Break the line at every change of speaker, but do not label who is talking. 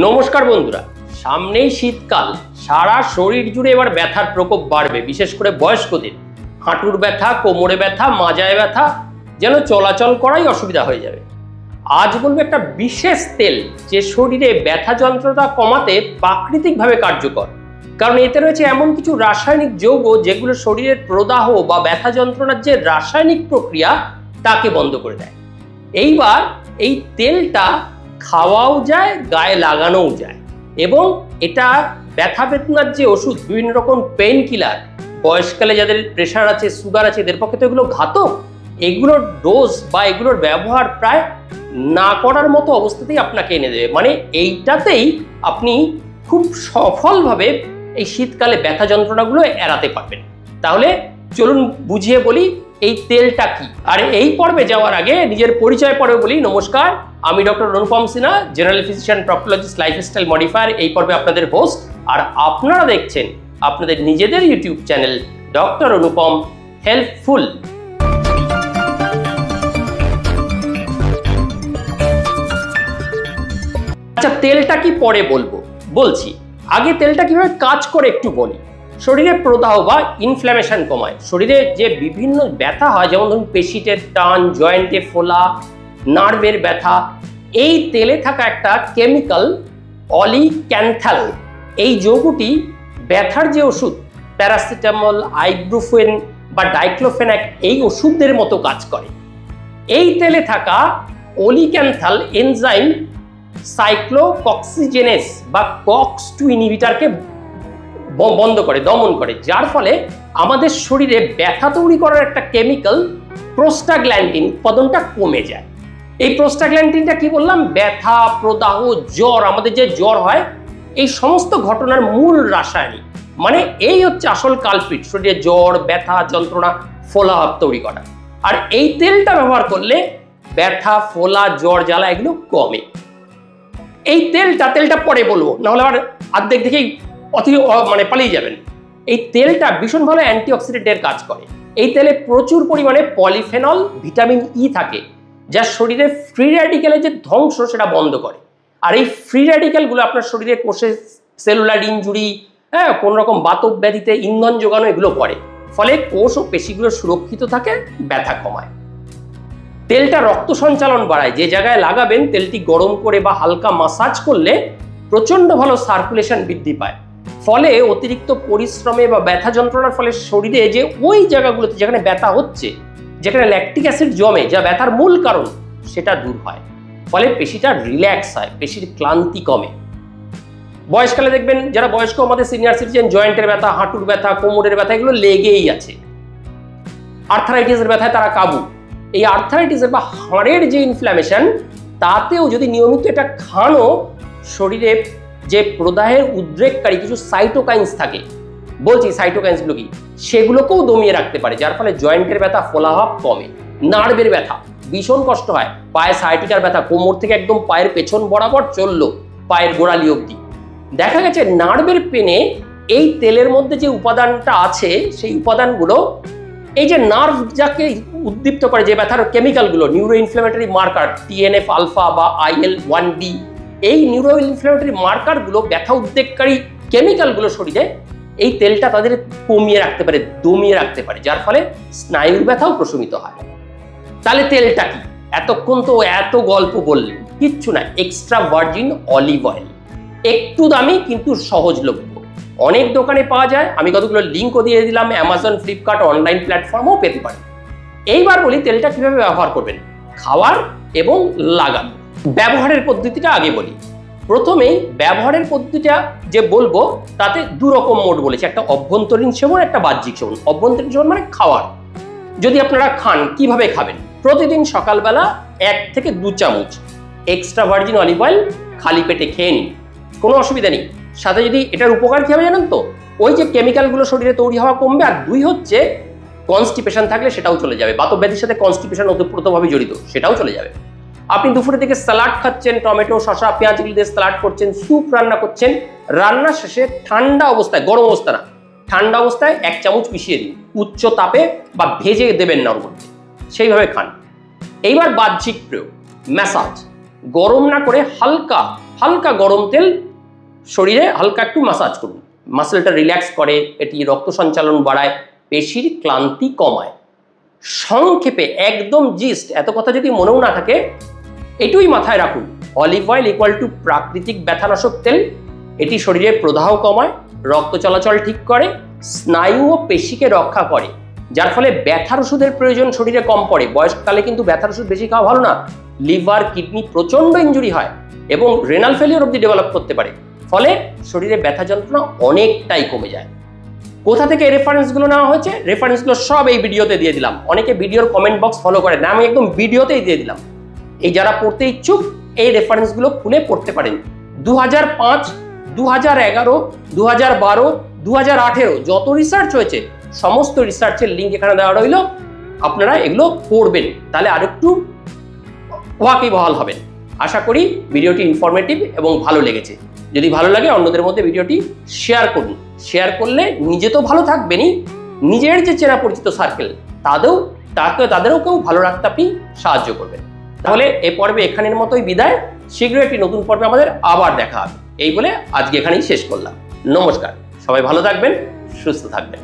নমস্কার বন্ধুরা, সামনেই শীতকাল। সারা শরীর জুড়ে এবার ব্যথার প্রকোপ বাড়বে, বিশেষ করে বয়স্কদের। হাঁটুর ব্যথা, কোমরে ব্যথা, মাজায় ব্যথা, যেন চলাচল করাই অসুবিধা হয়ে যাবে। আজ বলবো একটা বিশেষ তেল যে শরীরে ব্যথা যন্ত্রণা কমাতে প্রাকৃতিকভাবে কার্যকর। কারণ এতে রয়েছে এমন কিছু রাসায়নিক যৌগ যেগুলো শরীরের প্রদাহ বা ব্যথা যন্ত্রণার যে রাসায়নিক প্রক্রিয়া তাকে বন্ধ করে দেয়। এইবার এই তেলটা খাওয়াও যায়, গায়ে লাগানোও যায়, এবং এটা ব্যথা বেদনার যে ওষুধ, বিভিন্ন রকম পেইন কিলার, বয়সকালে যাদের প্রেশার আছে, সুগার আছে, এদের পক্ষে তো এগুলো ঘাতক। এগুলোর ডোজ বা এগুলোর ব্যবহার প্রায় না করার মতো অবস্থাতেই আপনাকে এনে দেবে। মানে এইটাতেই আপনি খুব সফলভাবে এই শীতকালে ব্যথা যন্ত্রণাগুলো এড়াতে পারবেন। তাহলে চলুন বুঝিয়ে বলি এই তেলটা কি। আর এই পর্বে যাওয়ার আগে নিজের পরিচয় পরে বলি, নমস্কার, আমি doctor Anupam Sinha, general physician, proctologist, lifestyle modifier, এই পর্বে আপনাদের হোস্ট। আর আপনারা দেখছেন আপনাদের নিজেদের YouTube channel doctor Anupam helpful. আচ্ছা, তেলটা কি পরে বলছি, আগে তেলটা কিভাবে কাজ করে একটু বলি। শরীরে প্রদাহ বা ইনফ্ল্যামেশন কমায়। শরীরে যে বিভিন্ন ব্যথা হয়, যেমন ধরুন পেশিতে টান, জয়েন্টে ফোলা, নার্ভের ব্যথা, এই তেলে থাকা একটা কেমিক্যাল অলিক্যান্থাল, এই যৌগটি ব্যথার যে ওষুধ প্যারাসিটামল, আইব্রুফেন বা ডাইক্লোফেনাক, এই ওষুধদের মতো কাজ করে। এই তেলে থাকা অলিক্যান্থাল এনজাইম সাইক্লোকক্সিজেনেস বা কক্স-2 ইনহিবিটরকে বন্ধ করে, দমন করে, যার ফলে আমাদের শরীরে ব্যথা তৈরি করার একটা কেমিক্যাল প্রোস্টাগ্ল্যান্ডিন উৎপাদনটা কমে যায়। এই প্রোস্টাগ্ল্যান্ডিনটা কি বললাম, ব্যথা, প্রদাহ, জ্বর, আমাদের যে জ্বর হয়, এই সমস্ত ঘটনার মূল রাসায়নিক। মানে এই হচ্ছে আসল কালপিট, শরীরে জ্বর, ব্যথা, যন্ত্রণা, ফোলাভাব তৈরি করা। আর এই তেলটা ব্যবহার করলে ব্যথা, ফোলা, জ্বর, জ্বালা এগুলো কমে। এই তেলটা পরে বলবো, নাহলে আবার অর্ধেক দেখেই পালিয়ে যাবেন। এই তেলটা ভীষণ ভালো অ্যান্টিঅক্সিডেন্টের কাজ করে। এই তেলে প্রচুর পরিমাণে পলিফেনল, ভিটামিন ই থাকে, যা শরীরে ফ্রি র্যাডিক্যালের যে ধ্বংস সেটা বন্ধ করে। আর এই ফ্রি র্যাডিক্যালগুলো আপনার শরীরে কোষে সেলুলার ইনজুরি, কোনো রকম বাতক ব্যাধিতে ইন্ধন যোগানো, এগুলো করে। ফলে কোষ ও পেশিগুলো সুরক্ষিত থাকে, ব্যথা কমায়। তেলটা রক্ত সঞ্চালন বাড়ায়। যে জায়গায় লাগাবেন তেলটি গরম করে বা হালকা মাসাজ করলে প্রচন্ড ভালো সার্কুলেশন বৃদ্ধি পায়। ফলে অতিরিক্ত পরিশ্রমে বা ব্যথা যন্ত্রণার ফলে শরীরে যে ওই জায়গাগুলোতে যেখানে ব্যথা হচ্ছে, যেখানে ল্যাকটিক অ্যাসিড জমে, যা ব্যথার মূল কারণ, সেটা দূর হয়। ফলে পেশিটা রিল্যাক্স হয়, পেশির ক্লান্তি কমে। বয়সকালে দেখবেন যারা বয়স্ক, আমাদের সিনিয়র সিটিজেন, জয়েন্টের ব্যথা, হাঁটুর ব্যথা, কোমরের ব্যথা, এগুলো লেগেই আছে। আর্থারাইটিসের ব্যথায় তারা কাবু। এই আর্থারাইটিসের বা হাড়ের যে ইনফ্ল্যামেশন, তাতেও যদি নিয়মিত এটা খানো, শরীরে যে প্রদাহের উদ্রেককারী কিছু সাইটোকাইন্স থাকে, বলছি সাইটোকাইন্সগুলো কি, সেগুলোকেও দমিয়ে রাখতে পারে, যার ফলে জয়েন্টের ব্যথা, ফোলাভাব কমে। নার্ভের ব্যথা ভীষণ কষ্ট হয়, পায়ে সায়াটিকার ব্যথা, কোমর থেকে একদম পায়ের পেছন বরাবর চললো পায়ের গোড়ালি অবধি। দেখা গেছে নার্ভের পেনে এই তেলের মধ্যে যে উপাদানটা আছে, সেই উপাদানগুলো এই যে নার্ভ যাকে উদ্দীপ্ত করে, যে ব্যথার কেমিক্যালগুলো, neuro inflammatory marker, TNF alpha বা IL-1D, এই নিউরো ইনফ্ল্যামেটরি মার্কারগুলো, ব্যথা উদ্বেগকারী কেমিক্যালগুলো শরীরে এই তেলটা তাদের কমিয়ে রাখতে পারে, দমিয়ে রাখতে পারে, যার ফলে স্নায়ুর ব্যথাও প্রশমিত হয়। তাহলে তেলটা কি? এতক্ষণ তো এত গল্প বললেন, কিচ্ছু না, এক্সট্রা ভার্জিন অলিভ অয়েল। একটু দামি কিন্তু সহজলভ্য, অনেক দোকানে পাওয়া যায়। আমি কতগুলো লিঙ্কও দিয়ে দিলাম, অ্যামাজন, ফ্লিপকার্ট, অনলাইন প্ল্যাটফর্মও পেতে পারেন। এইবার বলি তেলটা কিভাবে ব্যবহার করবেন, খাওয়ার এবং লাগানো। ব্যবহারের পদ্ধতিটা আগে বলি। প্রথমেই ব্যবহারের পদ্ধতিটা যে বলবো, তাতে দু রকম মোড বলেছি, একটা অভ্যন্তরীণ সেবন, একটা বাহ্যিক সেবন। অভ্যন্তরীণ সেবন মানে খাওয়ার। যদি আপনারা খান, কিভাবে খাবেন? প্রতিদিন সকালবেলা 1 থেকে 2 চামচ এক্সট্রা ভার্জিন অলিভ অয়েল খালি পেটে খেয়ে নিন, কোনো অসুবিধা নেই। সাথে যদি এটার উপকার কি হবে জানেন তো, ওই যে কেমিক্যালগুলো শরীরে তৈরি হওয়া কমবে। আর 2 হচ্ছে কনস্টিপেশন থাকলে সেটাও চলে যাবে। বাতব্যাধির সাথে কনস্টিপেশন ওতপ্রোতভাবে জড়িত, সেটাও চলে যাবে। আপনি দুপুরে থেকে স্যালাড খাচ্ছেন, টমেটো, শসা, পেঁয়াজ এগুলো দিয়ে স্যালাড করছেন, স্যুপ রান্না করছেন, রান্না শেষে ঠান্ডা অবস্থায়, গরম অবস্থা না, ঠান্ডা অবস্থায় 1 চামচ মিশিয়ে দিন, উচ্চ তাপে বা ভেজে দেবেন না ওর মধ্যে, সেইভাবে খান। এইবার বাহ্যিক প্রয়োগ, ম্যাসাজ। গরম না করে হালকা হালকা গরম তেল শরীরে হালকা একটু মাসাজ করুন। মাসেলটা রিল্যাক্স করে, এটি রক্ত সঞ্চালন বাড়ায়, পেশির ক্লান্তি কমায়। সংক্ষেপে একদম জিস্ট, এত কথা যদি মনেও না থাকে এটুই মাথায় রাখুন। অলিভ অয়েল ইকুয়াল টু প্রাকৃতিক ব্যথানাশক তেল। এটি শরীরে প্রদাহ কমায়, রক্ত চলাচল ঠিক করে, স্নায়ু ও পেশিকে রক্ষা করে, যার ফলে ব্যথার ওষুধের প্রয়োজন শরীরে কম পড়ে। বয়সকালে কিন্তু ব্যথার ওষুধ বেশি খাওয়া ভালো না। লিভার কিডনি প্রচন্ড ইনজুরি হয় এবং রেনাল ফেলিওর অবধি ডেভেলপ করতে পারে, ফলে শরীরে ব্যথা যন্ত্রণা অনেকটাই কমে যায়। কোথা থেকে এই রেফারেন্সগুলো নেওয়া হয়েছে? রেফারেন্সগুলো সব এই ভিডিওতে দিয়ে দিলাম। অনেকে ভিডিওর কমেন্ট বক্স ফলো করে না, আমি একদম ভিডিওতেই দিয়ে দিলাম। এই যারা পড়তে ইচ্ছুক এই রেফারেন্সগুলো খুলে পড়তে পারেন। 2005, 2011, 2012, 2018 যত রিসার্চ হয়েছে সমস্ত রিসার্চের লিঙ্ক এখানে দেওয়া রইল। আপনারা এগুলো পড়বেন, তাহলে আরেকটু ওয়াকিবহাল হবেন। আশা করি ভিডিওটি ইনফরমেটিভ এবং ভালো লেগেছে। যদি ভালো লাগে অন্যদের মধ্যে ভিডিওটি শেয়ার করুন। শেয়ার করলে নিজে তো ভালো থাকবেনই, নিজের যে চেনা পরিচিত সার্কেল তাদেরও কেউ ভালো রাখতে আপনি সাহায্য করবেন। তাহলে এ পর্বে এখানের মতোই বিদায়। শীঘ্রই একটি নতুন পর্বে আমাদের আবার দেখা হবে। এই বলে আজকে এখানেই শেষ করলাম। নমস্কার, সবাই ভালো থাকবেন, সুস্থ থাকবেন।